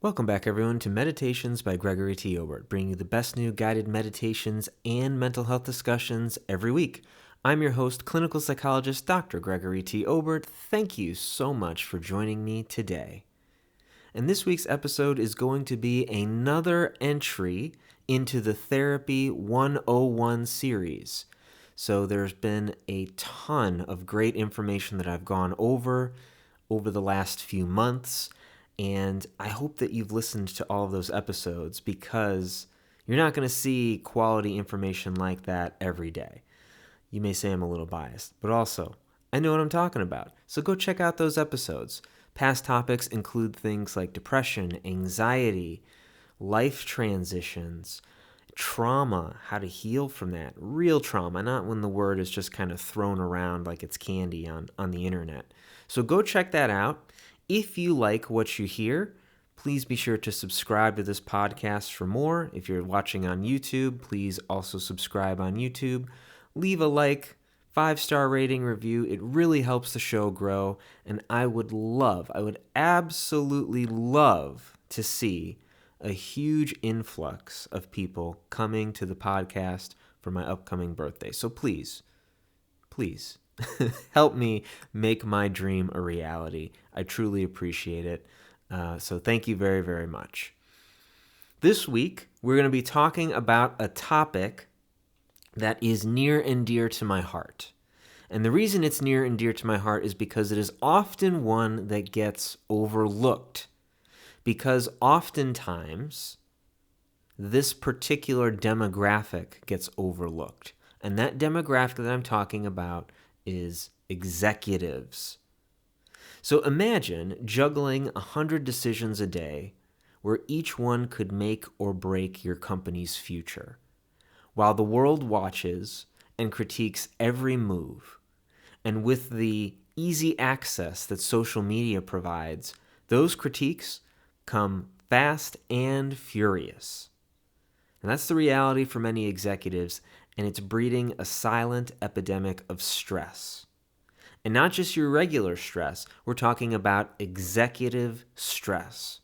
Welcome back, everyone, to Meditations by Gregory T. Obert, bringing you the best new guided meditations and mental health discussions every week. I'm your host, clinical psychologist Dr. Gregory T. Obert. Thank you so much for joining me today. And this week's episode is going to be another entry into the Therapy 101 series. So there's been a ton of great information that I've gone over the last few months. And I hope that you've listened to all of those episodes because you're not going to see quality information like that every day. You may say I'm a little biased, but also, I know what I'm talking about. So go check out those episodes. Past topics include things like depression, anxiety, life transitions, trauma, how to heal from that. Real trauma, not when the word is just kind of thrown around like it's candy on the internet. So go check that out. If you like what you hear, please be sure to subscribe to this podcast for more. If you're watching on YouTube, please also subscribe on YouTube. Leave a like, 5-star rating, review. It really helps the show grow, and I would absolutely love to see a huge influx of people coming to the podcast for my upcoming birthday. So please, help me make my dream a reality. I truly appreciate it. So thank you very, very much. This week, we're going to be talking about a topic that is near and dear to my heart. And the reason it's near and dear to my heart is because it is often one that gets overlooked. Because oftentimes, this particular demographic gets overlooked. And that demographic that I'm talking about is executives. So imagine juggling 100 decisions a day where each one could make or break your company's future, while the world watches and critiques every move. And with the easy access that social media provides, those critiques come fast and furious. And that's the reality for many executives, and it's breeding a silent epidemic of stress. And not just your regular stress, we're talking about executive stress.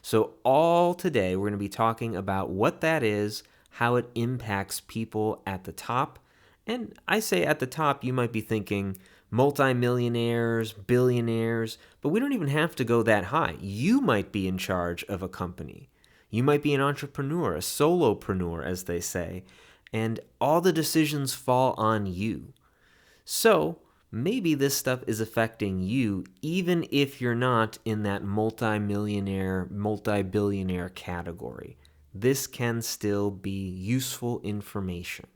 So all today, we're going to be talking about what that is, how it impacts people at the top. And I say at the top, you might be thinking multimillionaires, billionaires, but we don't even have to go that high. You might be in charge of a company. You might be an entrepreneur, a solopreneur, as they say, and all the decisions fall on you. So maybe this stuff is affecting you even if you're not in that multimillionaire, multibillionaire category. This can still be useful information.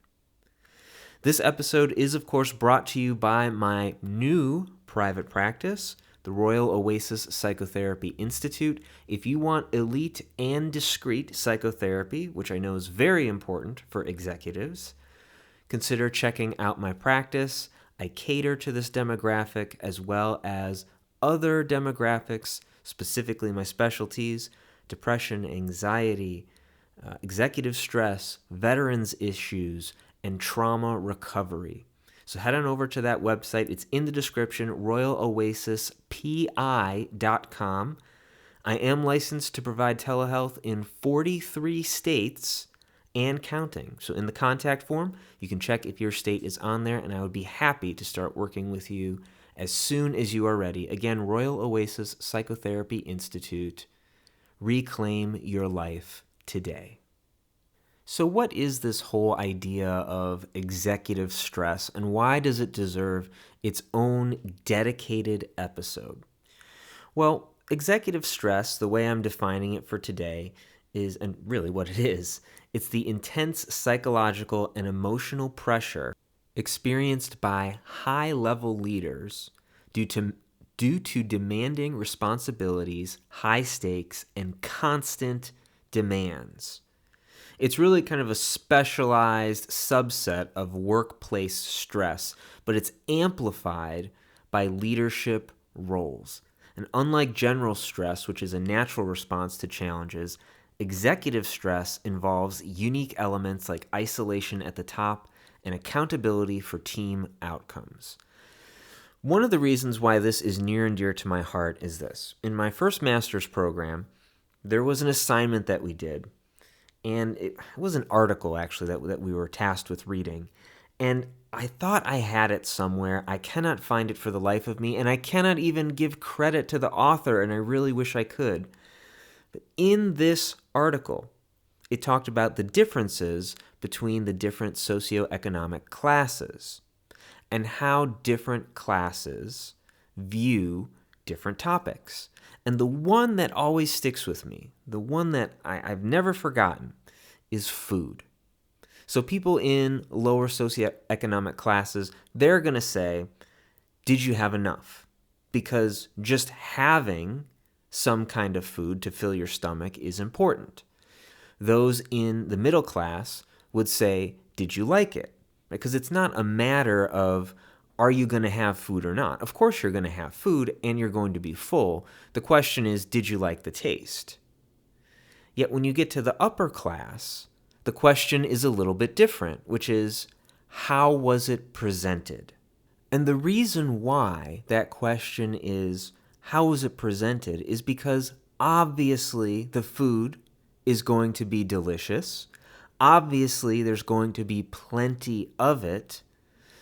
This episode is, of course, brought to you by my new private practice, the Royal Oasis Psychotherapy Institute. If you want elite and discreet psychotherapy, which I know is very important for executives, consider checking out my practice. I cater to this demographic as well as other demographics, specifically my specialties, depression, anxiety, executive stress, veterans issues, and trauma recovery. So head on over to that website. It's in the description, royaloasispi.com. I am licensed to provide telehealth in 43 states and counting. So in the contact form, you can check if your state is on there, and I would be happy to start working with you as soon as you are ready. Again, Royal Oasis Psychotherapy Institute. Reclaim your life today. So what is this whole idea of executive stress, and why does it deserve its own dedicated episode? Well, executive stress, the way I'm defining it for today, is, and really what it is, it's the intense psychological and emotional pressure experienced by high-level leaders due to demanding responsibilities, high stakes, and constant demands. It's really kind of a specialized subset of workplace stress, but it's amplified by leadership roles. And unlike general stress, which is a natural response to challenges, executive stress involves unique elements like isolation at the top and accountability for team outcomes. One of the reasons why this is near and dear to my heart is this. In my first master's program, there was an assignment that we did, and it was an article actually that we were tasked with reading, and I thought I had it somewhere. I cannot find it for the life of me, and I cannot even give credit to the author, and I really wish I could. But in this article, it talked about the differences between the different socioeconomic classes and how different classes view different topics. And the one that always sticks with me, the one that I've never forgotten, is food. So people in lower socioeconomic classes, they're going to say, did you have enough? Because just having some kind of food to fill your stomach is important. Those in the middle class would say, did you like it? Because it's not a matter of, are you going to have food or not? Of course you're going to have food and you're going to be full. The question is, did you like the taste? Yet when you get to the upper class, the question is a little bit different, which is, how was it presented? And the reason why that question is, how was it presented, is because obviously the food is going to be delicious. Obviously there's going to be plenty of it.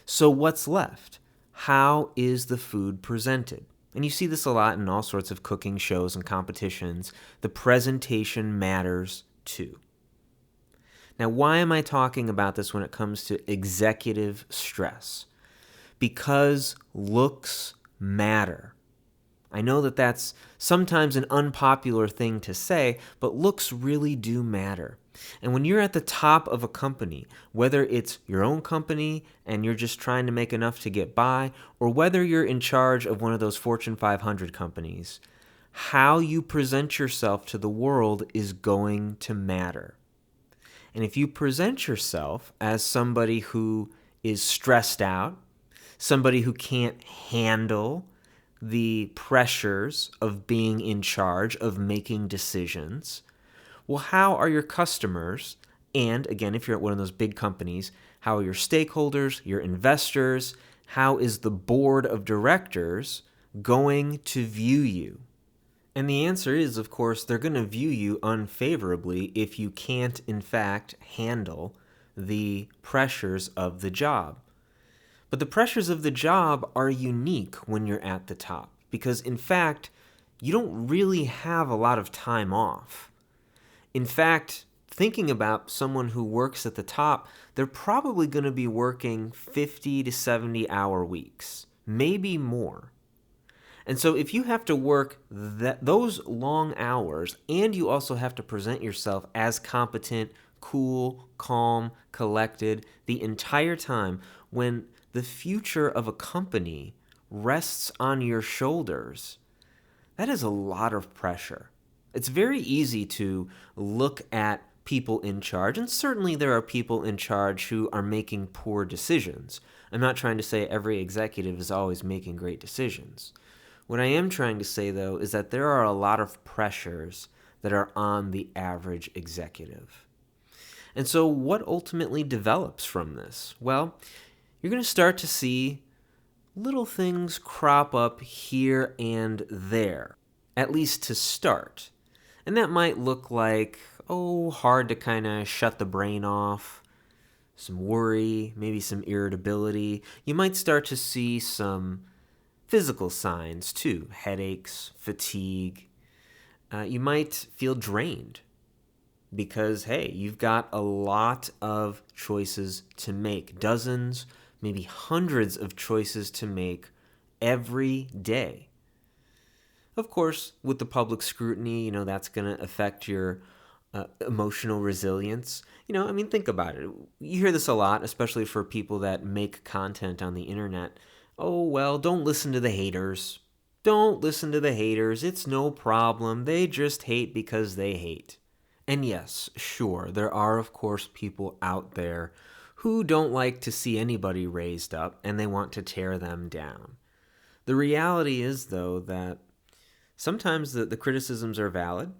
So what's left? How is the food presented? And you see this a lot in all sorts of cooking shows and competitions. The presentation matters too. Now, why am I talking about this when it comes to executive stress? Because looks matter. I know that that's sometimes an unpopular thing to say, but looks really do matter. And when you're at the top of a company, whether it's your own company and you're just trying to make enough to get by, or whether you're in charge of one of those Fortune 500 companies, how you present yourself to the world is going to matter. And if you present yourself as somebody who is stressed out, somebody who can't handle the pressures of being in charge, of making decisions, well, how are your customers, and again, if you're at one of those big companies, how are your stakeholders, your investors, how is the board of directors going to view you? And the answer is, of course, they're going to view you unfavorably if you can't, in fact, handle the pressures of the job. But the pressures of the job are unique when you're at the top because, in fact, you don't really have a lot of time off. In fact, thinking about someone who works at the top, they're probably going to be working 50 to 70-hour weeks, maybe more. And so if you have to work those long hours and you also have to present yourself as competent, cool, calm, collected the entire time, when the future of a company rests on your shoulders, that is a lot of pressure. It's very easy to look at people in charge, and certainly there are people in charge who are making poor decisions. I'm not trying to say every executive is always making great decisions. What I am trying to say, though, is that there are a lot of pressures that are on the average executive. And so what ultimately develops from this? Well, you're going to start to see little things crop up here and there, at least to start. And that might look like, hard to kind of shut the brain off, some worry, maybe some irritability. You might start to see some physical signs too, headaches, fatigue. You might feel drained because, hey, you've got a lot of choices to make, dozens, maybe hundreds of choices to make every day. Of course, with the public scrutiny, that's going to affect your emotional resilience. Think about it. You hear this a lot, especially for people that make content on the internet. Oh, well, don't listen to the haters. Don't listen to the haters. It's no problem. They just hate because they hate. And yes, sure, there are, of course, people out there who don't like to see anybody raised up and they want to tear them down. The reality is, though, that sometimes the criticisms are valid,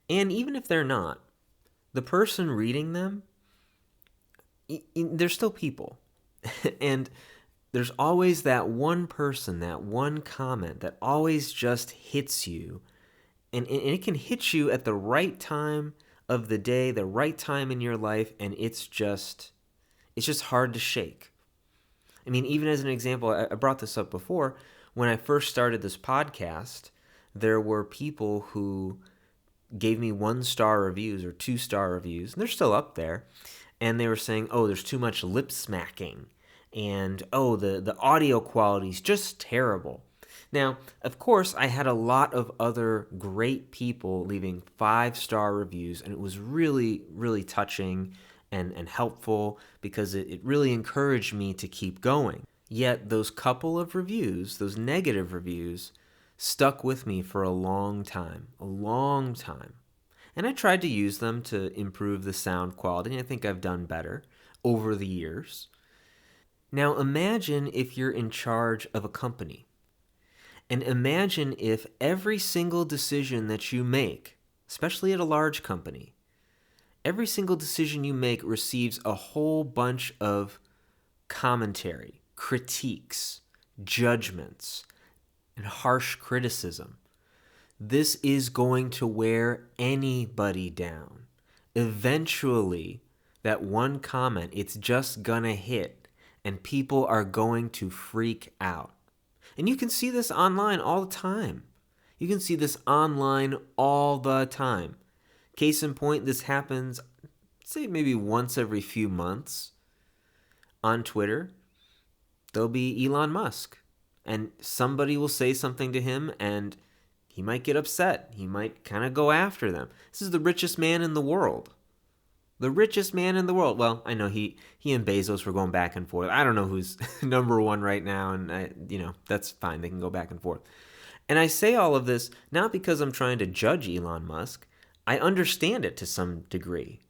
and even if they're not, the person reading them, they're still people. And there's always that one person, that one comment that always just hits you And it can hit you at the right time of the day, the right time in your life, and it's just hard to shake. I mean, even as an example, I brought this up before. When I first started this podcast, there were people who gave me 1-star reviews or 2-star reviews, and they're still up there. And they were saying, oh, there's too much lip smacking. And, oh, the audio quality is just terrible. Now, of course, I had a lot of other great people leaving 5-star reviews, and it was really, really touching and helpful because it really encouraged me to keep going. Yet those couple of reviews, those negative reviews, stuck with me for a long time, a long time. And I tried to use them to improve the sound quality, and I think I've done better over the years. Now imagine if you're in charge of a company. And imagine if every single decision that you make, especially at a large company, every single decision you make receives a whole bunch of commentary, critiques, judgments, and harsh criticism. This is going to wear anybody down. Eventually, that one comment, it's just gonna hit, and people are going to freak out. And you can see this online all the time. You can see this online all the time. Case in point, this happens, say maybe once every few months on Twitter. There'll be Elon Musk, and somebody will say something to him, and he might get upset. He might kind of go after them. This is the richest man in the world. The richest man in the world. Well, I know he and Bezos were going back and forth. I don't know who's number one right now, and that's fine. They can go back and forth. And I say all of this not because I'm trying to judge Elon Musk. I understand it to some degree.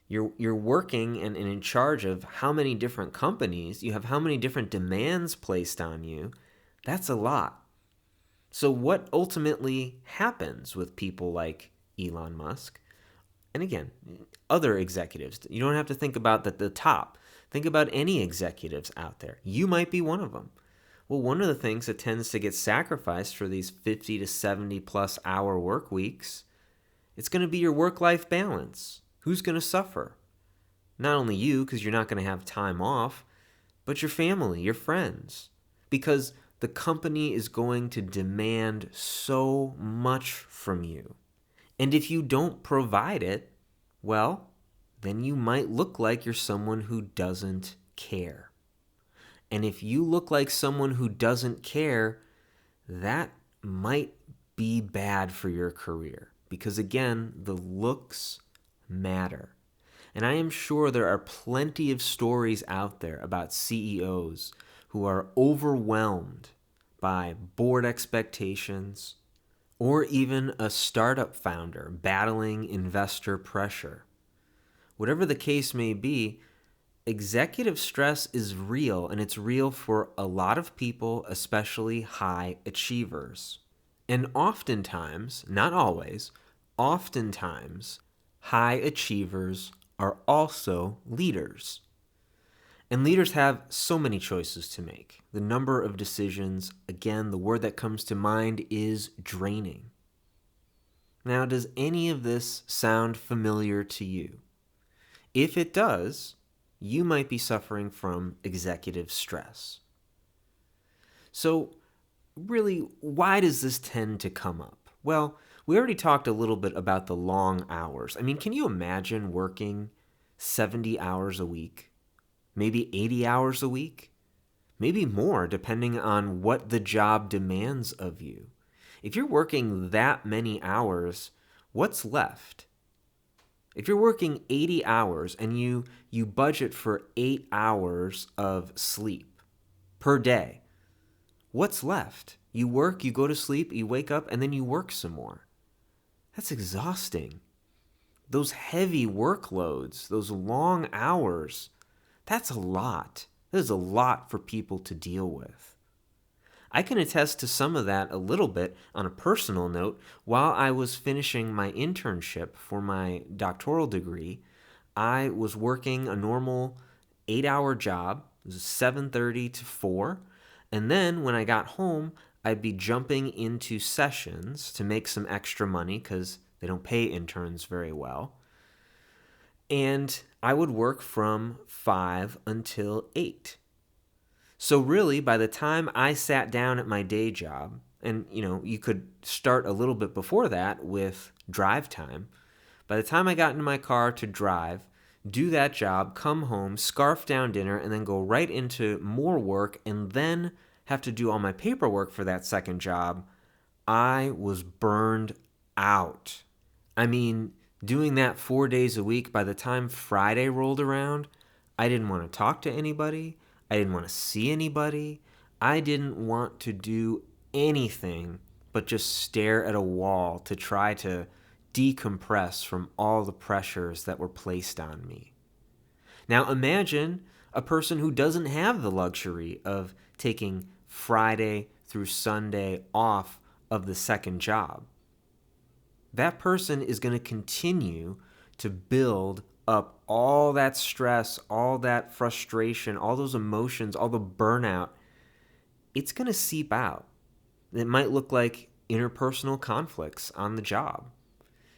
You're working and in charge of how many different companies. You have how many different demands placed on you. That's a lot. So what ultimately happens with people like Elon Musk? And again, other executives. You don't have to think about the top. Think about any executives out there. You might be one of them. Well, one of the things that tends to get sacrificed for these 50 to 70 plus hour work weeks, it's going to be your work-life balance. Who's going to suffer? Not only you, because you're not going to have time off, but your family, your friends. Because the company is going to demand so much from you. And if you don't provide it, well, then you might look like you're someone who doesn't care. And if you look like someone who doesn't care, that might be bad for your career. Because again, the looks matter. And I am sure there are plenty of stories out there about CEOs who are overwhelmed by board expectations, or even a startup founder battling investor pressure. Whatever the case may be, executive stress is real, and it's real for a lot of people, especially high achievers. And oftentimes, not always, oftentimes, high achievers are also leaders. And leaders have so many choices to make. The number of decisions, again, the word that comes to mind is draining. Now, does any of this sound familiar to you? If it does, you might be suffering from executive stress. So, really, why does this tend to come up? Well, we already talked a little bit about the long hours. I mean, can you imagine working 70 hours a week? Maybe 80 hours a week? Maybe more, depending on what the job demands of you. If you're working that many hours, what's left? If you're working 80 hours and you budget for 8 hours of sleep per day, what's left? You work, you go to sleep, you wake up, and then you work some more. That's exhausting. Those heavy workloads, those long hours, that's a lot. That is a lot for people to deal with. I can attest to some of that a little bit on a personal note. While I was finishing my internship for my doctoral degree, I was working a normal 8-hour job. It was 7:30 to 4. And then when I got home, I'd be jumping into sessions to make some extra money because they don't pay interns very well. And I would work from 5 until 8. So really, by the time I sat down at my day job, and you could start a little bit before that with drive time. By the time I got into my car to drive, do that job, come home, scarf down dinner, and then go right into more work, and then have to do all my paperwork for that second job, I was burned out. I mean, doing that 4 days a week, by the time Friday rolled around, I didn't want to talk to anybody. I didn't want to see anybody. I didn't want to do anything but just stare at a wall to try to decompress from all the pressures that were placed on me. Now imagine a person who doesn't have the luxury of taking Friday through Sunday off of the second job. That person is going to continue to build up all that stress, all that frustration, all those emotions, all the burnout. It's going to seep out. It might look like interpersonal conflicts on the job.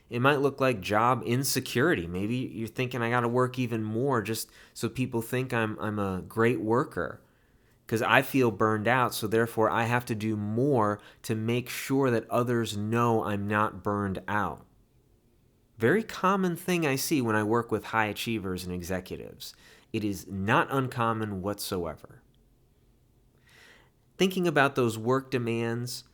It might look like job insecurity. Maybe you're thinking I got to work even more just so people think I'm a great worker because I feel burned out. So therefore I have to do more to make sure that others know I'm not burned out. Very common thing I see when I work with high achievers and executives. It is not uncommon whatsoever. Thinking about those work demands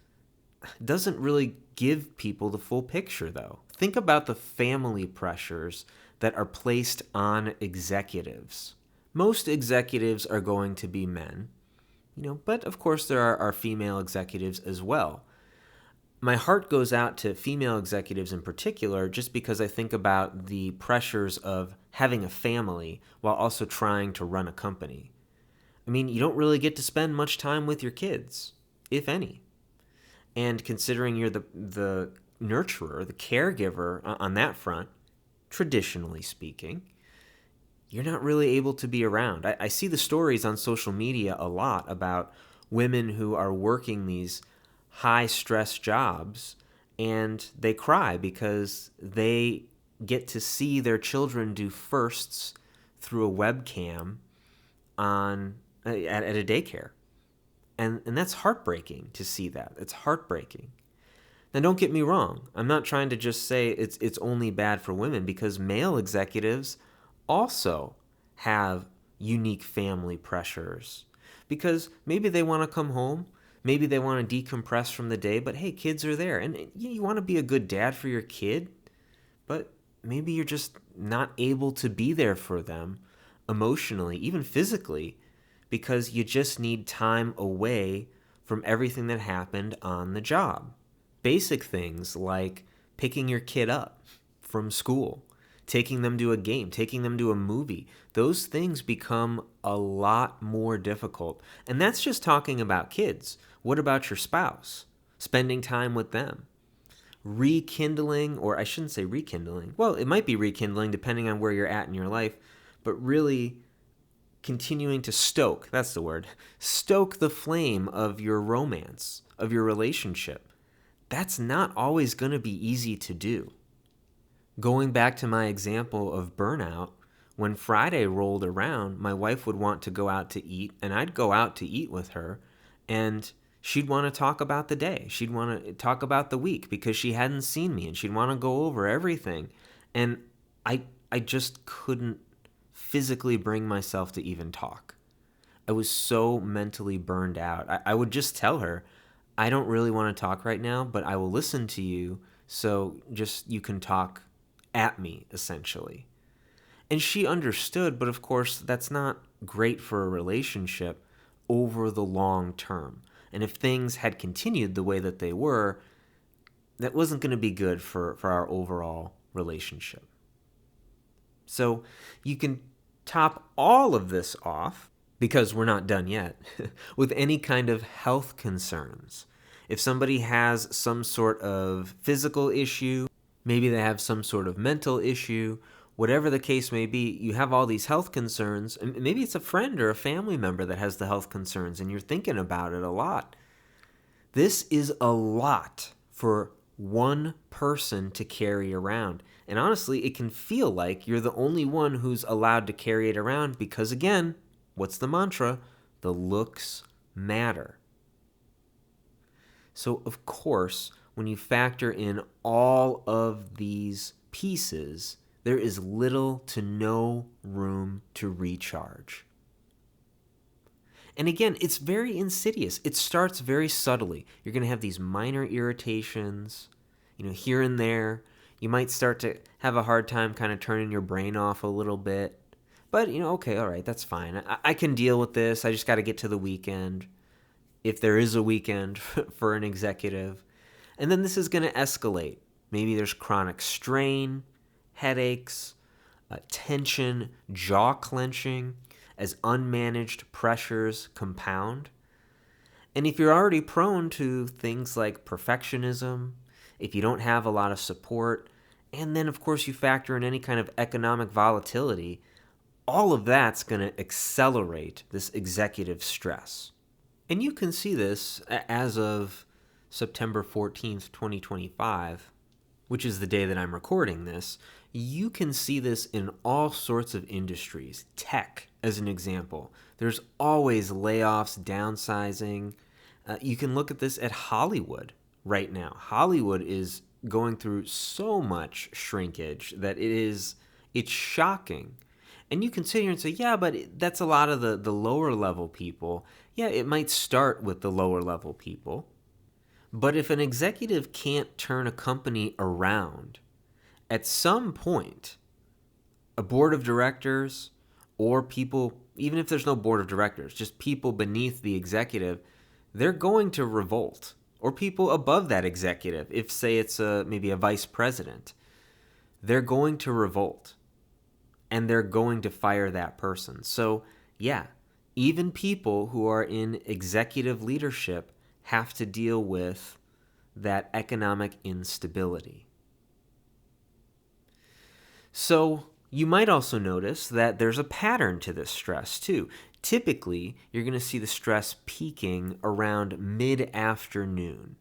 doesn't really give people the full picture, though. Think about the family pressures that are placed on executives. Most executives are going to be men, but of course there are female executives as well. My heart goes out to female executives in particular just because I think about the pressures of having a family while also trying to run a company. I mean, you don't really get to spend much time with your kids, if any. And considering you're the nurturer, the caregiver on that front, traditionally speaking, you're not really able to be around. I see the stories on social media a lot about women who are working these high-stress jobs, and they cry because they get to see their children do firsts through a webcam at a daycare. And that's heartbreaking to see that. It's heartbreaking. Now, don't get me wrong. I'm not trying to just say it's only bad for women, because male executives also have unique family pressures. Because maybe they want to come home, maybe they want to decompress from the day, but hey, kids are there. And you want to be a good dad for your kid, but maybe you're just not able to be there for them emotionally, even physically, because you just need time away from everything that happened on the job. Basic things like picking your kid up from school, taking them to a game, taking them to a movie, those things become a lot more difficult. And that's just talking about kids. What about your spouse? Spending time with them. Rekindling, or I shouldn't say rekindling. Well, it might be rekindling depending on where you're at in your life, but really continuing to stoke, that's the word, stoke the flame of your romance, of your relationship. That's not always going to be easy to do. Going back to my example of burnout, when Friday rolled around, my wife would want to go out to eat, and I'd go out to eat with her, and she'd want to talk about the day. She'd want to talk about the week because she hadn't seen me, and she'd want to go over everything. And I just couldn't physically bring myself to even talk. I was so mentally burned out. I would just tell her, I don't really want to talk right now, but I will listen to you, so just you can talk at me, essentially. And she understood, but of course, that's not great for a relationship over the long term. And if things had continued the way that they were, that wasn't going to be good for our overall relationship. So you can top all of this off, because we're not done yet, with any kind of health concerns. If somebody has some sort of physical issue, maybe they have some sort of mental issue, whatever the case may be, you have all these health concerns, and maybe it's a friend or a family member that has the health concerns, and you're thinking about it a lot. This is a lot for one person to carry around. And honestly, it can feel like you're the only one who's allowed to carry it around because, again, what's the mantra? The looks matter. So, of course, when you factor in all of these pieces, there is little to no room to recharge. And again, it's very insidious. It starts very subtly. You're going to have these minor irritations, here and there. You might start to have a hard time kind of turning your brain off a little bit. But, okay, all right, that's fine. I can deal with this. I just got to get to the weekend, if there is a weekend for an executive. And then this is going to escalate. Maybe there's chronic strain, headaches, tension, jaw clenching, as unmanaged pressures compound. And if you're already prone to things like perfectionism, if you don't have a lot of support, and then of course you factor in any kind of economic volatility, all of that's going to accelerate this executive stress. And you can see this as of September 14th, 2025, which is the day that I'm recording this. You can see this in all sorts of industries. Tech, as an example. There's always layoffs, downsizing. You can look at this at Hollywood right now. Hollywood is going through so much shrinkage that it's shocking. And you can sit here and say, yeah, but that's a lot of the lower level people. Yeah, it might start with the lower level people. But if an executive can't turn a company around, at some point, a board of directors or people, even if there's no board of directors, just people beneath the executive, they're going to revolt. Or people above that executive, if say it's maybe a vice president, they're going to revolt. And they're going to fire that person. So, yeah, even people who are in executive leadership have to deal with that economic instability. So, you might also notice that there's a pattern to this stress too. Typically, you're going to see the stress peaking around mid-afternoon.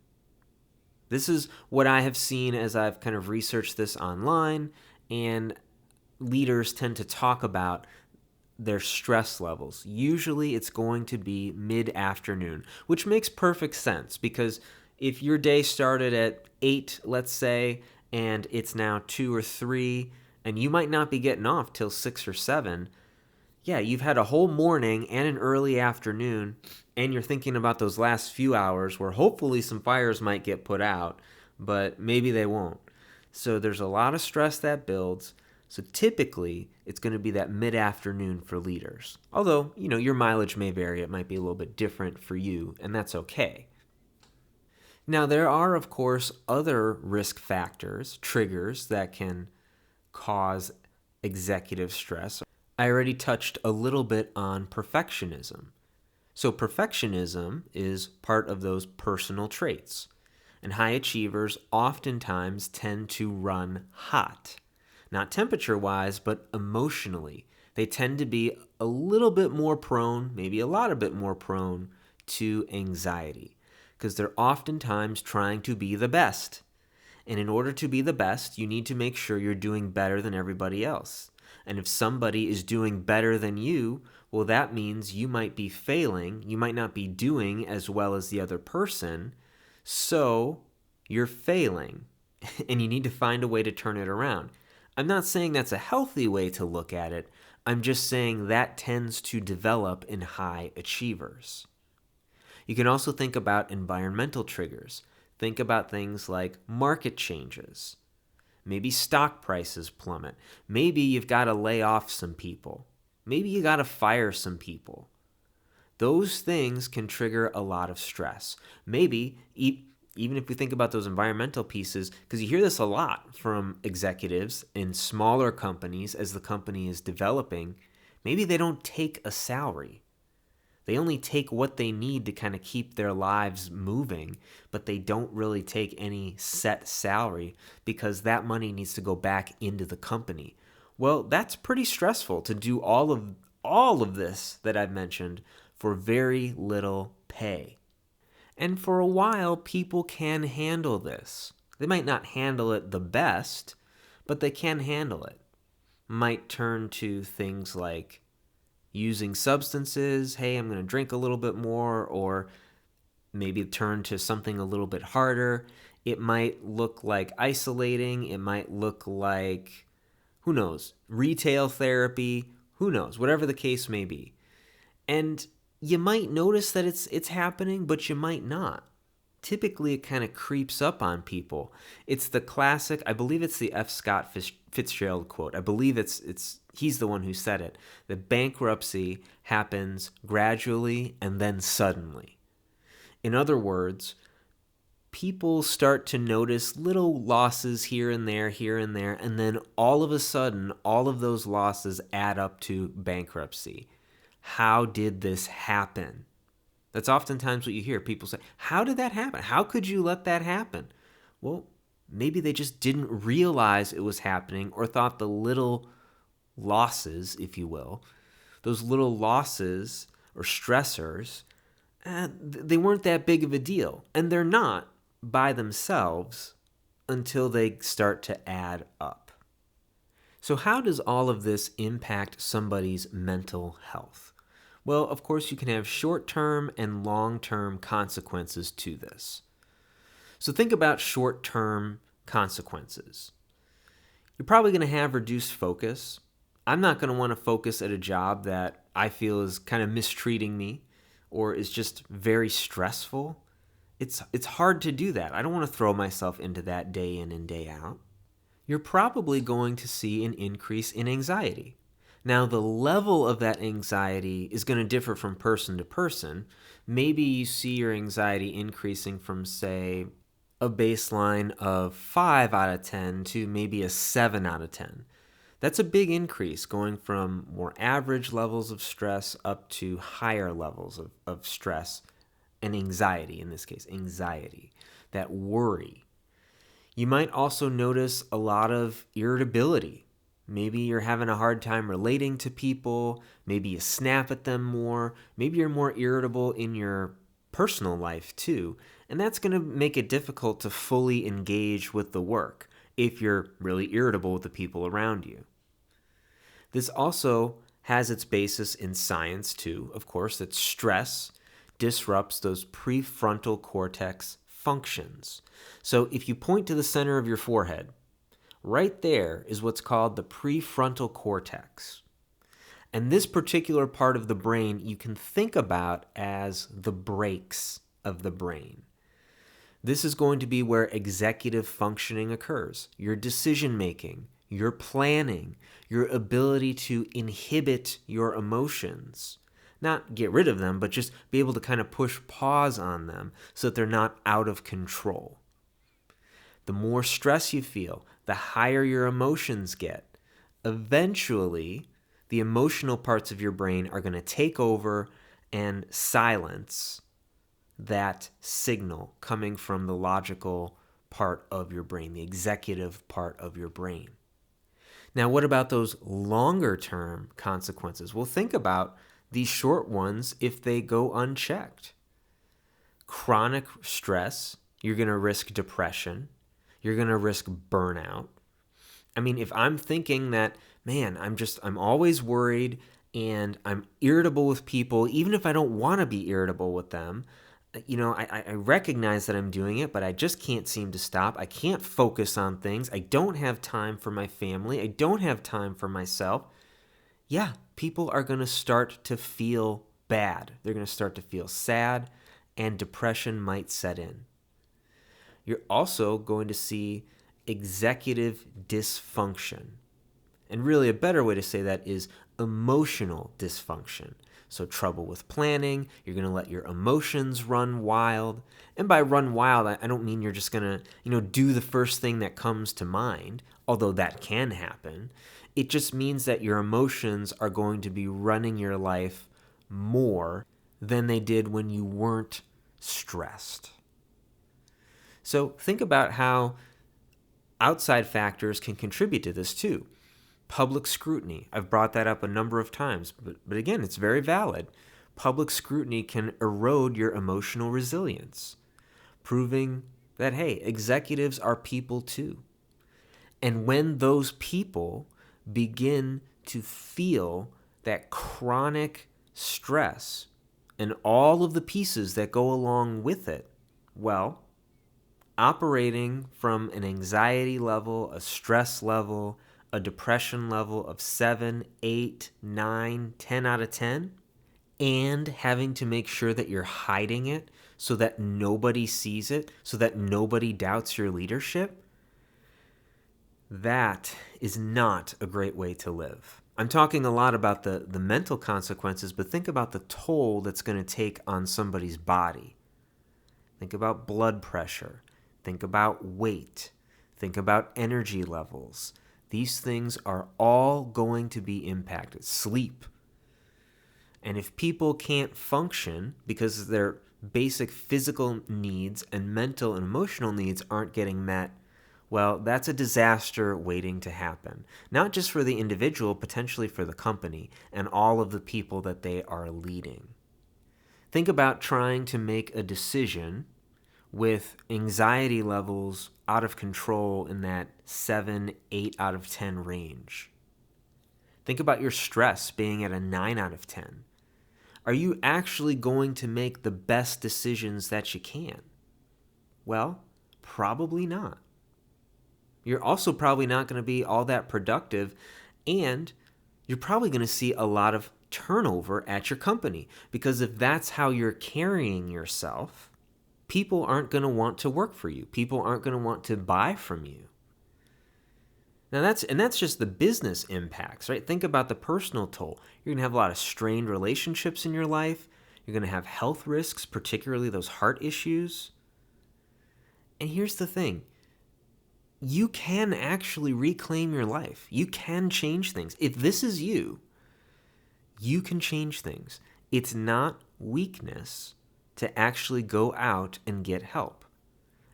This is what I have seen as I've kind of researched this online, and leaders tend to talk about their stress levels. Usually it's going to be mid-afternoon, which makes perfect sense because if your day started at 8, let's say, and it's now 2 or 3, and you might not be getting off till 6 or 7, yeah, you've had a whole morning and an early afternoon, and you're thinking about those last few hours where hopefully some fires might get put out, but maybe they won't. So there's a lot of stress that builds. So typically, it's going to be that mid-afternoon for leaders. Although, your mileage may vary. It might be a little bit different for you, and that's okay. Now, there are, of course, other risk factors, triggers that can cause executive stress. I already touched a little bit on perfectionism. So perfectionism is part of those personal traits. And high achievers oftentimes tend to run hot. Not temperature-wise, but emotionally. They tend to be a little bit more prone, maybe a lot bit more prone to anxiety because they're oftentimes trying to be the best. And in order to be the best, you need to make sure you're doing better than everybody else. And if somebody is doing better than you, well, that means you might be failing. You might not be doing as well as the other person. So you're failing, and you need to find a way to turn it around. I'm not saying that's a healthy way to look at it. I'm just saying that tends to develop in high achievers. You can also think about environmental triggers. Think about things like market changes. Maybe stock prices plummet. Maybe you've got to lay off some people. Maybe you got to fire some people. Those things can trigger a lot of stress. Maybe even if we think about those environmental pieces, because you hear this a lot from executives in smaller companies as the company is developing, maybe they don't take a salary. They only take what they need to kind of keep their lives moving, but they don't really take any set salary because that money needs to go back into the company. Well, that's pretty stressful to do all of this that I've mentioned for very little pay. And for a while, people can handle this. They might not handle it the best, but they can handle it. Might turn to things like using substances. Hey, I'm going to drink a little bit more, or maybe turn to something a little bit harder. It might look like isolating. It might look like, who knows, retail therapy. Who knows, whatever the case may be. And you might notice that it's happening, but you might not. Typically, it kind of creeps up on people. It's the classic, I believe it's the F. Scott Fitzgerald quote. I believe he's the one who said it, that bankruptcy happens gradually and then suddenly. In other words, people start to notice little losses here and there, and then all of a sudden, all of those losses add up to bankruptcy. How did this happen? That's oftentimes what you hear. People say, how did that happen? How could you let that happen? Well, maybe they just didn't realize it was happening, or thought the little losses, if you will, those little losses or stressors, they weren't that big of a deal. And they're not by themselves until they start to add up. So how does all of this impact somebody's mental health? Well, of course, you can have short-term and long-term consequences to this. So think about short-term consequences. You're probably going to have reduced focus. I'm not going to want to focus at a job that I feel is kind of mistreating me or is just very stressful. It's hard to do that. I don't want to throw myself into that day in and day out. You're probably going to see an increase in anxiety. Now, the level of that anxiety is going to differ from person to person. Maybe you see your anxiety increasing from, say, a baseline of 5 out of 10 to maybe a 7 out of 10. That's a big increase, going from more average levels of stress up to higher levels of stress and anxiety, in this case, anxiety, that worry. You might also notice a lot of irritability. Maybe you're having a hard time relating to people. Maybe you snap at them more. Maybe you're more irritable in your personal life too. And that's going to make it difficult to fully engage with the work if you're really irritable with the people around you. This also has its basis in science too, of course, that stress disrupts those prefrontal cortex functions. So if you point to the center of your forehead, right there is what's called the prefrontal cortex. And this particular part of the brain you can think about as the brakes of the brain. This is going to be where executive functioning occurs. Your decision making, your planning, your ability to inhibit your emotions. Not get rid of them, but just be able to kind of push pause on them so that they're not out of control. The more stress you feel, the higher your emotions get. Eventually, the emotional parts of your brain are going to take over and silence that signal coming from the logical part of your brain, the executive part of your brain. Now, what about those longer term consequences? Well, think about these short ones if they go unchecked. Chronic stress, you're going to risk depression. You're going to risk burnout. I mean, if I'm thinking that, man, I'm always worried and I'm irritable with people, even if I don't want to be irritable with them, I recognize that I'm doing it, but I just can't seem to stop. I can't focus on things. I don't have time for my family. I don't have time for myself. Yeah, people are going to start to feel bad. They're going to start to feel sad, and depression might set in. You're also going to see executive dysfunction. And really a better way to say that is emotional dysfunction. So trouble with planning, you're going to let your emotions run wild. And by run wild, I don't mean you're just going to, do the first thing that comes to mind, although that can happen. It just means that your emotions are going to be running your life more than they did when you weren't stressed. So think about how outside factors can contribute to this too. Public scrutiny. I've brought that up a number of times, but again, it's very valid. public scrutiny can erode your emotional resilience, proving that, hey, executives are people too. And when those people begin to feel that chronic stress and all of the pieces that go along with it, well, operating from an anxiety level, a stress level, a depression level of 7, 8, 9, 10 out of 10, and having to make sure that you're hiding it so that nobody sees it, so that nobody doubts your leadership, that is not a great way to live. I'm talking a lot about the mental consequences, but think about the toll that's going to take on somebody's body. Think about blood pressure. Think about weight. Think about energy levels. These things are all going to be impacted. Sleep. And if people can't function because their basic physical needs and mental and emotional needs aren't getting met, well, that's a disaster waiting to happen. Not just for the individual, potentially for the company and all of the people that they are leading. Think about trying to make a decision with anxiety levels out of control in that 7, 8 out of 10 range. Think about your stress being at a 9 out of 10. Are you actually going to make the best decisions that you can? Well, probably not. You're also probably not going to be all that productive, and you're probably going to see a lot of turnover at your company, because if that's how you're carrying yourself, people aren't going to want to work for you. People aren't going to want to buy from you. Now that's just the business impacts, right? Think about the personal toll. You're going to have a lot of strained relationships in your life. You're going to have health risks, particularly those heart issues. And here's the thing. You can actually reclaim your life. You can change things. If this is you, you can change things. It's not weakness to actually go out and get help.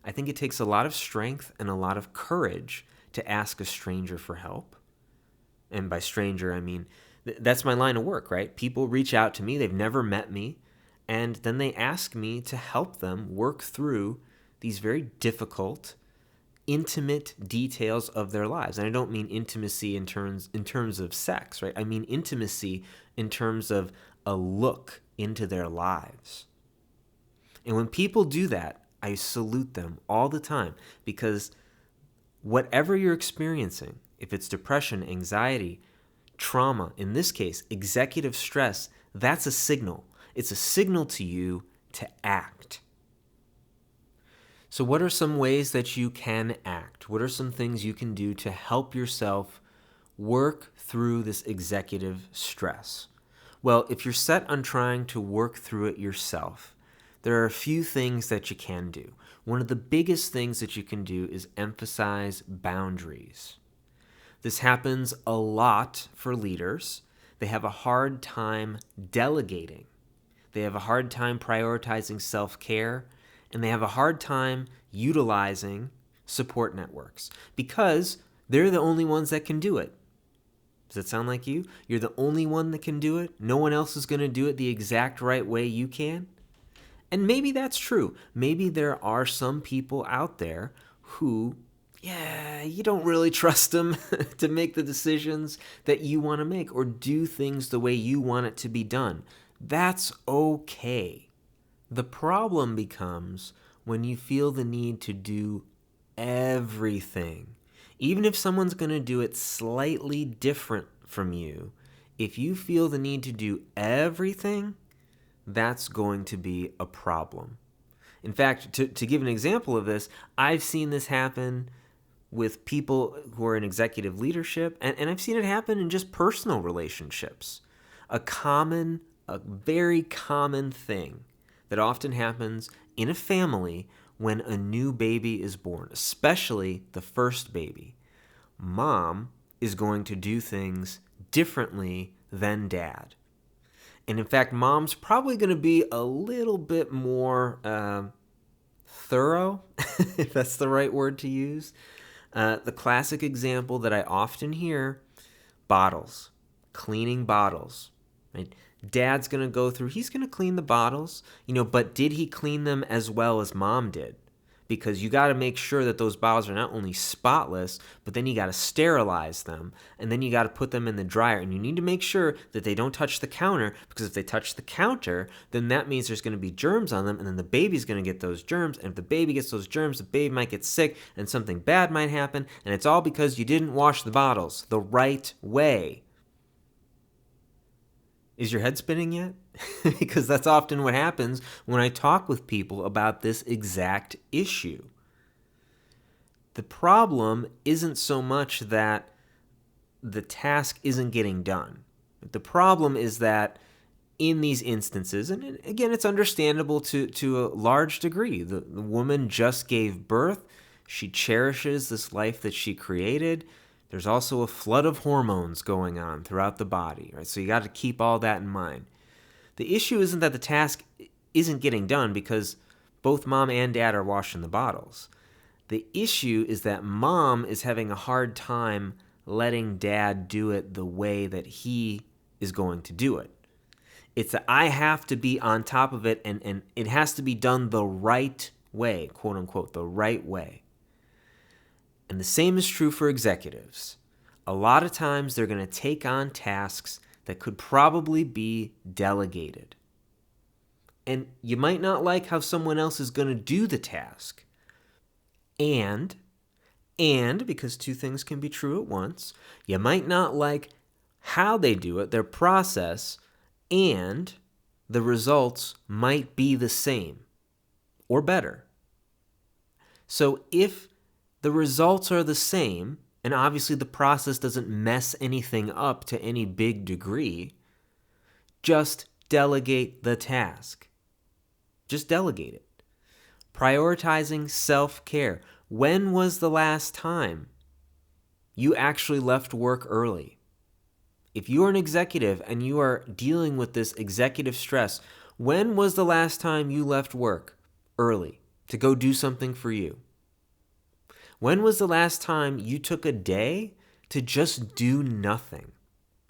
I think it takes a lot of strength and a lot of courage to ask a stranger for help. And by stranger, I mean, that's my line of work, right? People reach out to me, they've never met me, and then they ask me to help them work through these very difficult, intimate details of their lives. And I don't mean intimacy in terms of sex, right? I mean intimacy in terms of a look into their lives. And when people do that, I salute them all the time, because whatever you're experiencing, if it's depression, anxiety, trauma, in this case, executive stress, that's a signal. It's a signal to you to act. So what are some ways that you can act? What are some things you can do to help yourself work through this executive stress? Well, if you're set on trying to work through it yourself, there are a few things that you can do. One of the biggest things that you can do is emphasize boundaries. This happens a lot for leaders. They have a hard time delegating. They have a hard time prioritizing self-care, and they have a hard time utilizing support networks because they're the only ones that can do it. Does that sound like you? You're the only one that can do it? No one else is going to do it the exact right way you can? And maybe that's true. Maybe there are some people out there who, you don't really trust them to make the decisions that you want to make or do things the way you want it to be done. That's okay. The problem becomes when you feel the need to do everything. Even if someone's going to do it slightly different from you, if you feel the need to do everything, that's going to be a problem. In fact, to give an example of this, I've seen this happen with people who are in executive leadership, and I've seen it happen in just personal relationships. A very common thing that often happens in a family when a new baby is born, especially the first baby. Mom is going to do things differently than dad. And in fact, mom's probably going to be a little bit more thorough, if that's the right word to use. The classic example that I often hear, bottles, cleaning bottles. Right? Dad's going to go through, he's going to clean the bottles, but did he clean them as well as mom did? Because you got to make sure that those bottles are not only spotless, but then you got to sterilize them, and then you got to put them in the dryer, and you need to make sure that they don't touch the counter, because if they touch the counter, then that means there's going to be germs on them, and then the baby's going to get those germs, and if the baby gets those germs, the baby might get sick, and something bad might happen, and it's all because you didn't wash the bottles the right way. Is your head spinning yet? Because that's often what happens when I talk with people about this exact issue. The problem isn't so much that the task isn't getting done. The problem is that in these instances, and again, it's understandable to a large degree, the woman just gave birth. She cherishes this life that she created. There's also a flood of hormones going on throughout the body, right? So you got to keep all that in mind. The issue isn't that the task isn't getting done because both mom and dad are washing the bottles. The issue is that mom is having a hard time letting dad do it the way that he is going to do it. It's that I have to be on top of it, and it has to be done the right way, quote unquote, the right way. And the same is true for executives. A lot of times they're going to take on tasks that could probably be delegated. And you might not like how someone else is going to do the task. And because two things can be true at once, you might not like how they do it, their process, and the results might be the same or better. So if the results are the same, and obviously the process doesn't mess anything up to any big degree, just delegate the task. Just delegate it. Prioritizing self-care. When was the last time you actually left work early? If you are an executive and you are dealing with this executive stress, when was the last time you left work early to go do something for you? When was the last time you took a day to just do nothing?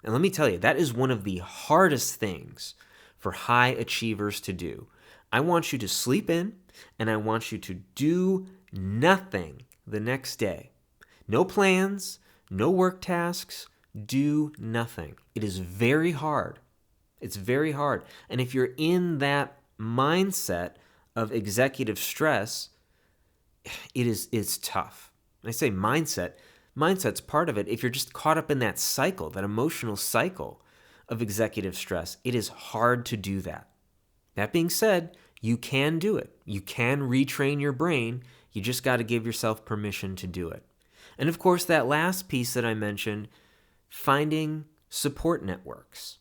And let me tell you, that is one of the hardest things for high achievers to do. I want you to sleep in, and I want you to do nothing the next day. No plans, no work tasks, do nothing. It is very hard. It's very hard. And if you're in that mindset of executive stress, it's tough. And I say mindset's part of it. If you're just caught up in that cycle, that emotional cycle of executive stress, it is hard to do that. That being said, you can do it. You can retrain your brain. You just got to give yourself permission to do it. And of course, that last piece that I mentioned, finding support networks.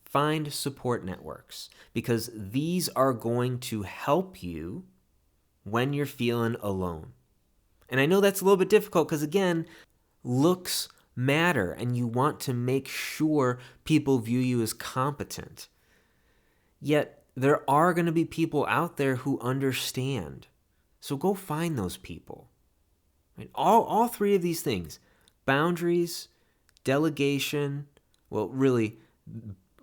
Find support networks, because these are going to help you when you're feeling alone. And I know that's a little bit difficult because, again, looks matter and you want to make sure people view you as competent. Yet there are going to be people out there who understand. So go find those people. Right? All three of these things, boundaries, delegation, well, really,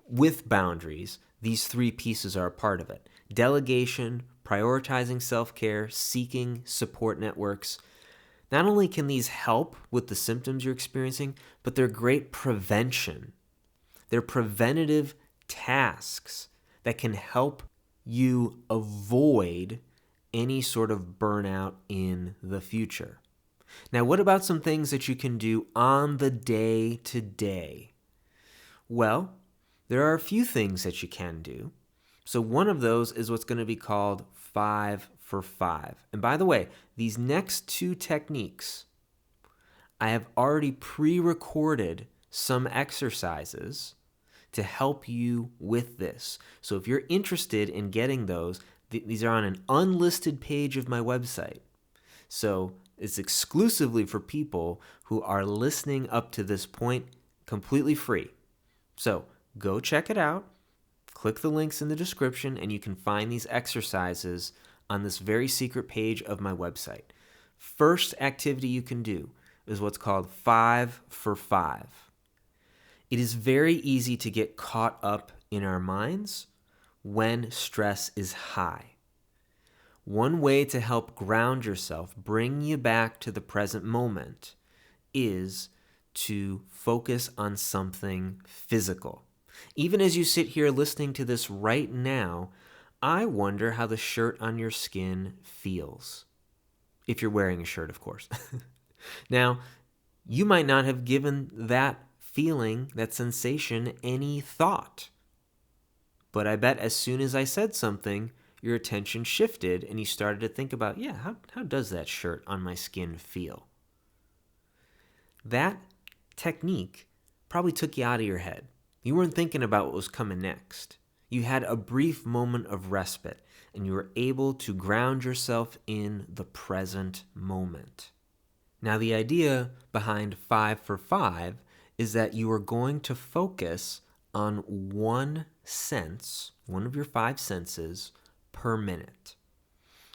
with boundaries, these three pieces are a part of it. Delegation, prioritizing self-care, seeking support networks. Not only can these help with the symptoms you're experiencing, but they're great prevention. They're preventative tasks that can help you avoid any sort of burnout in the future. Now, what about some things that you can do on the day-to-day? Well, there are a few things that you can do. So one of those is what's going to be called 5 for 5. And by the way, these next two techniques, I have already pre-recorded some exercises to help you with this. So if you're interested in getting those, these are on an unlisted page of my website. So it's exclusively for people who are listening up to this point, completely free. So go check it out. Click the links in the description and you can find these exercises on this very secret page of my website. First activity you can do is what's called 5 for 5. It is very easy to get caught up in our minds when stress is high. One way to help ground yourself, bring you back to the present moment, is to focus on something physical. Even as you sit here listening to this right now, I wonder how the shirt on your skin feels. If you're wearing a shirt, of course. Now, you might not have given that feeling, that sensation, any thought. But I bet as soon as I said something, your attention shifted and you started to think about, how does that shirt on my skin feel? That technique probably took you out of your head. You weren't thinking about what was coming next. You had a brief moment of respite and you were able to ground yourself in the present moment. Now, the idea behind 5 for 5 is that you are going to focus on one sense, one of your 5 senses, per minute.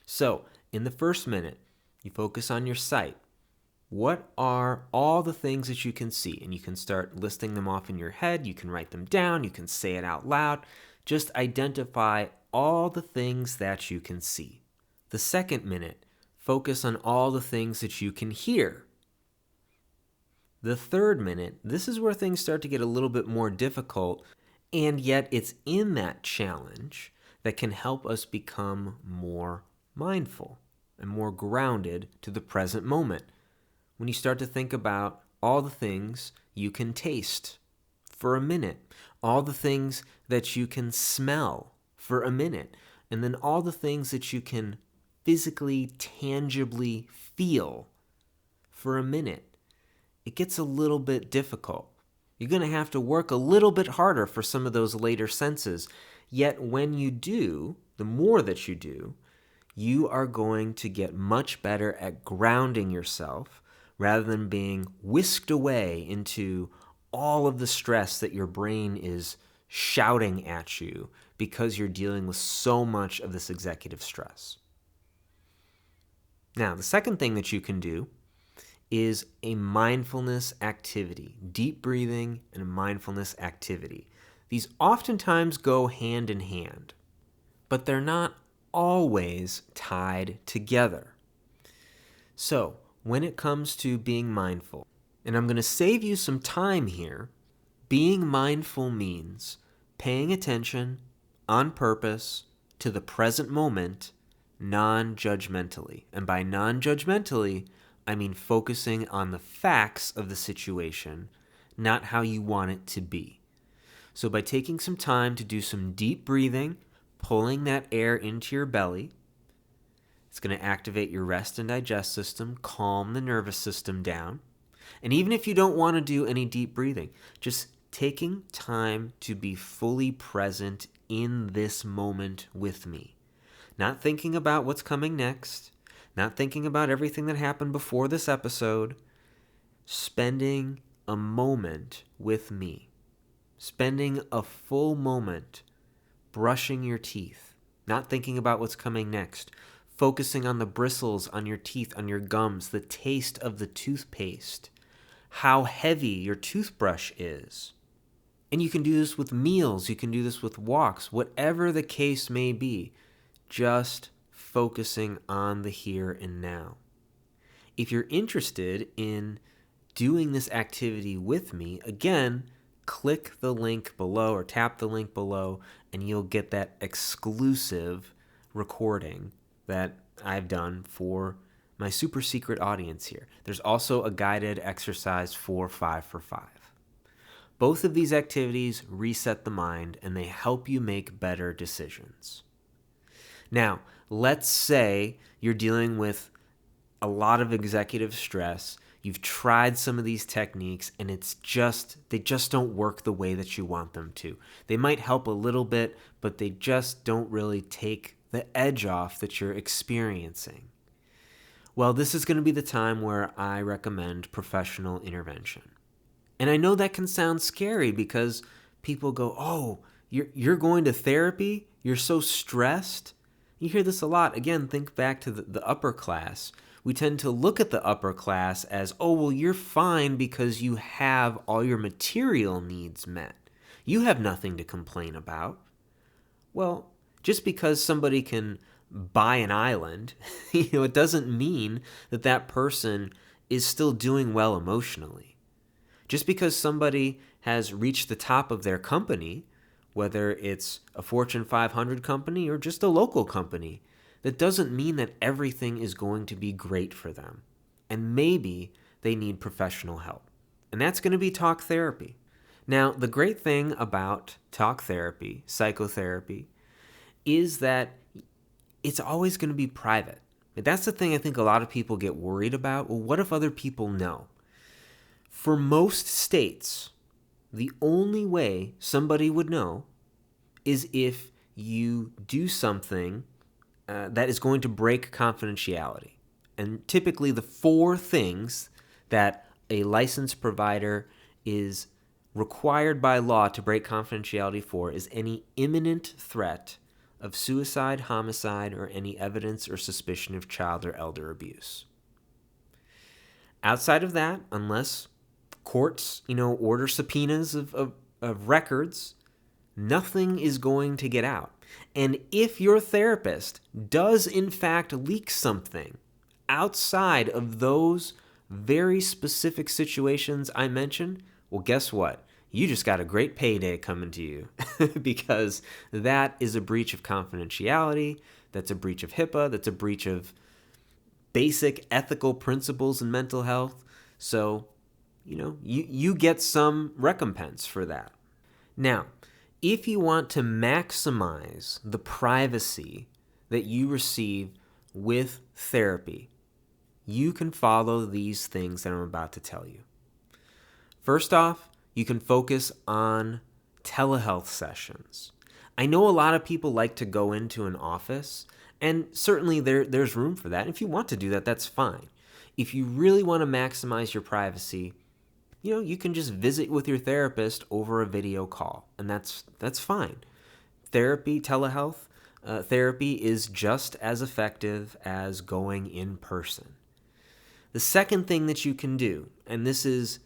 So, in the first minute, you focus on your sight. What are all the things that you can see? And you can start listing them off in your head. You can write them down. You can say it out loud. Just identify all the things that you can see. The second minute, focus on all the things that you can hear. The third minute, this is where things start to get a little bit more difficult, and yet it's in that challenge that can help us become more mindful and more grounded to the present moment. When you start to think about all the things you can taste for a minute, all the things that you can smell for a minute, and then all the things that you can physically, tangibly feel for a minute, it gets a little bit difficult. You're going to have to work a little bit harder for some of those later senses. Yet when you do, the more that you do, you are going to get much better at grounding yourself rather than being whisked away into all of the stress that your brain is shouting at you because you're dealing with so much of this executive stress. Now, the second thing that you can do is a mindfulness activity, deep breathing and a mindfulness activity. These oftentimes go hand in hand, but they're not always tied together. So, when it comes to being mindful, and I'm going to save you some time here, being mindful means paying attention on purpose to the present moment non-judgmentally. And by non-judgmentally, I mean focusing on the facts of the situation, not how you want it to be. So by taking some time to do some deep breathing, pulling that air into your belly, it's going to activate your rest and digest system, calm the nervous system down. And even if you don't want to do any deep breathing, just taking time to be fully present in this moment with me. Not thinking about what's coming next, not thinking about everything that happened before this episode, spending a moment with me. Spending a full moment brushing your teeth, not thinking about what's coming next, focusing on the bristles on your teeth, on your gums, the taste of the toothpaste, how heavy your toothbrush is. And you can do this with meals, you can do this with walks, whatever the case may be, just focusing on the here and now. If you're interested in doing this activity with me, again, click the link below or tap the link below and you'll get that exclusive recording that I've done for my super secret audience here. There's also a guided exercise for 5 for 5. Both of these activities reset the mind and they help you make better decisions. Now, let's say you're dealing with a lot of executive stress. You've tried some of these techniques and they just don't work the way that you want them to. They might help a little bit, but they just don't really take the edge off that you're experiencing. Well, this is going to be the time where I recommend professional intervention. And I know that can sound scary because people go, "Oh, you're going to therapy? You're so stressed?" You hear this a lot. Again, think back to the upper class We tend to look at the upper class as, oh, well, you're fine because you have all your material needs met. You have nothing to complain about. Well, just because somebody can buy an island, it doesn't mean that that person is still doing well emotionally. Just because somebody has reached the top of their company, whether it's a Fortune 500 company or just a local company, that doesn't mean that everything is going to be great for them. And maybe they need professional help. And that's going to be talk therapy. Now, the great thing about talk therapy, psychotherapy, is that it's always going to be private. That's the thing I think a lot of people get worried about. Well, what if other people know? For most states, the only way somebody would know is if you do something that is going to break confidentiality. And typically the 4 things that a licensed provider is required by law to break confidentiality for is any imminent threat of suicide, homicide, or any evidence or suspicion of child or elder abuse. Outside of that, unless courts, order subpoenas of records, nothing is going to get out. And if your therapist does in fact leak something outside of those very specific situations I mentioned, well, guess what? You just got a great payday coming to you because that is a breach of confidentiality, that's a breach of HIPAA, that's a breach of basic ethical principles in mental health. So, you get some recompense for that. Now, if you want to maximize the privacy that you receive with therapy, you can follow these things that I'm about to tell you. First off, you can focus on telehealth sessions. I know a lot of people like to go into an office, and certainly there's room for that. If you want to do that, that's fine. If you really want to maximize your privacy, you can just visit with your therapist over a video call, and that's fine. Telehealth therapy is just as effective as going in person. The second thing that you can do, and this is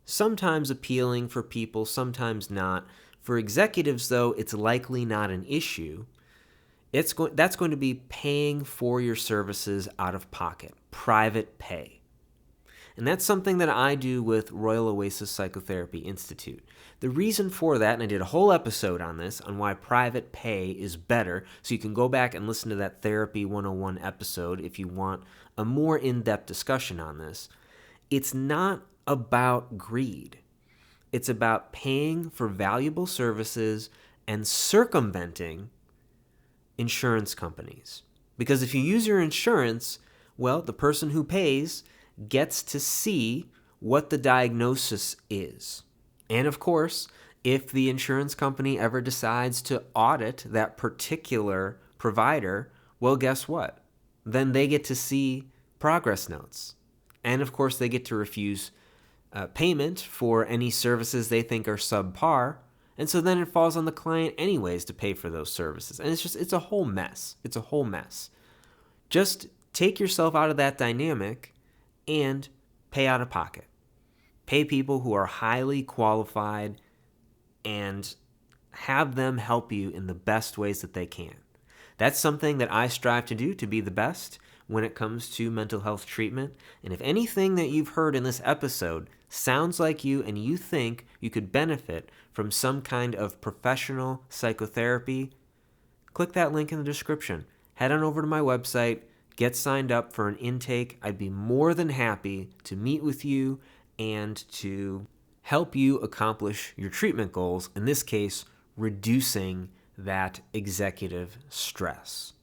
sometimes appealing for people, sometimes not. For executives, though, it's likely not an issue. That's going to be paying for your services out of pocket, private pay. And that's something that I do with Royal Oasis Psychotherapy Institute. The reason for that, and I did a whole episode on this, on why private pay is better, so you can go back and listen to that Therapy 101 episode if you want a more in-depth discussion on this. It's not about greed. It's about paying for valuable services and circumventing insurance companies. Because if you use your insurance, well, the person who pays gets to see what the diagnosis is. And of course, if the insurance company ever decides to audit that particular provider, well, guess what? Then they get to see progress notes. And of course, they get to refuse payment for any services they think are subpar. And so then it falls on the client anyways to pay for those services. And it's a whole mess. It's a whole mess. Just take yourself out of that dynamic and pay out of pocket. Pay people who are highly qualified and have them help you in the best ways that they can. That's something that I strive to do, to be the best when it comes to mental health treatment. And if anything that you've heard in this episode sounds like you and you think you could benefit from some kind of professional psychotherapy, click that link in the description. Head on over to my website, get signed up for an intake. I'd be more than happy to meet with you and to help you accomplish your treatment goals, in this case, reducing that executive stress.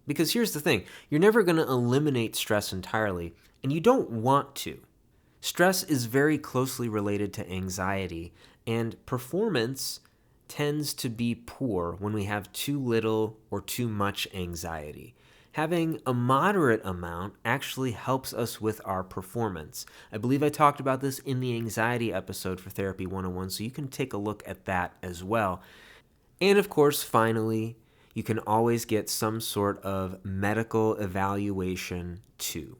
Because here's the thing, you're never going to eliminate stress entirely, and you don't want to. Stress is very closely related to anxiety, and performance tends to be poor when we have too little or too much anxiety. Having a moderate amount actually helps us with our performance. I believe I talked about this in the anxiety episode for Therapy 101, so you can take a look at that as well. And of course, finally, you can always get some sort of medical evaluation too.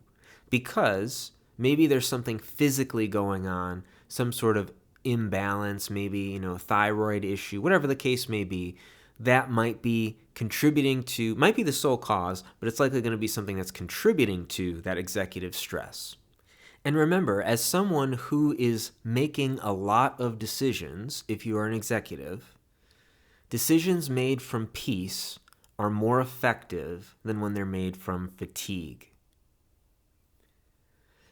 Because maybe there's something physically going on, some sort of imbalance, maybe, thyroid issue, whatever the case may be, that might be contributing to, might be the sole cause, but it's likely going to be something that's contributing to that executive stress. And remember, as someone who is making a lot of decisions, if you are an executive, decisions made from peace are more effective than when they're made from fatigue.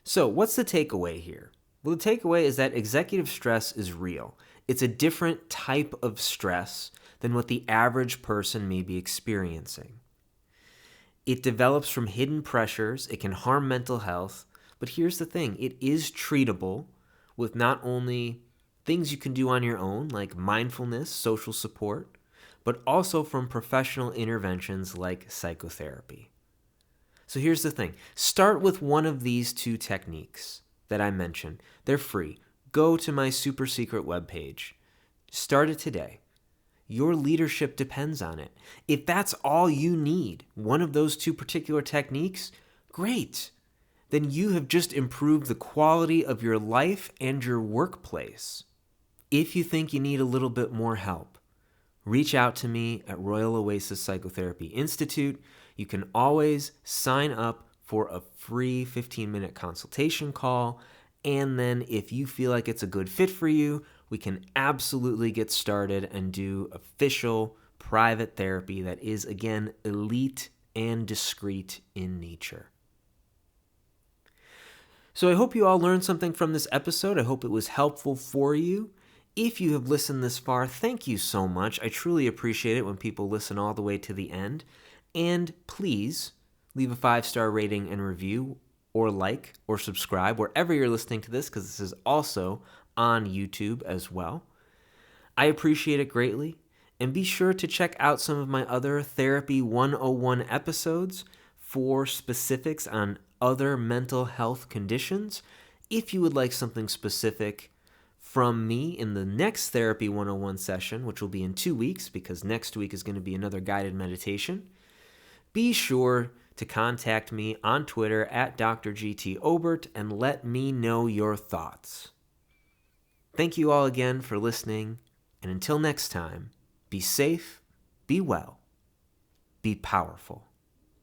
So, what's the takeaway here? Well, the takeaway is that executive stress is real. It's a different type of stress than what the average person may be experiencing. It develops from hidden pressures, it can harm mental health, but here's the thing, it is treatable with not only things you can do on your own, like mindfulness, social support, but also from professional interventions like psychotherapy. So here's the thing, start with one of these two techniques that I mentioned. They're free. Go to my super secret webpage. Start it today. Your leadership depends on it. If that's all you need, one of those two particular techniques, great. Then you have just improved the quality of your life and your workplace. If you think you need a little bit more help, reach out to me at Royal Oasis Psychotherapy Institute. You can always sign up for a free 15-minute consultation call. And then if you feel like it's a good fit for you, we can absolutely get started and do official private therapy that is, again, elite and discreet in nature. So I hope you all learned something from this episode. I hope it was helpful for you. If you have listened this far, thank you so much. I truly appreciate it when people listen all the way to the end. And please leave a 5-star rating and review, or like, or subscribe wherever you're listening to this, because this is also on YouTube as well. I appreciate it greatly. And be sure to check out some of my other Therapy 101 episodes for specifics on other mental health conditions. If you would like something specific from me in the next Therapy 101 session, which will be in 2 weeks, because next week is going to be another guided meditation, be sure to contact me on Twitter at Dr. GT Obert and let me know your thoughts. Thank you all again for listening, and until next time, be safe, be well, be powerful.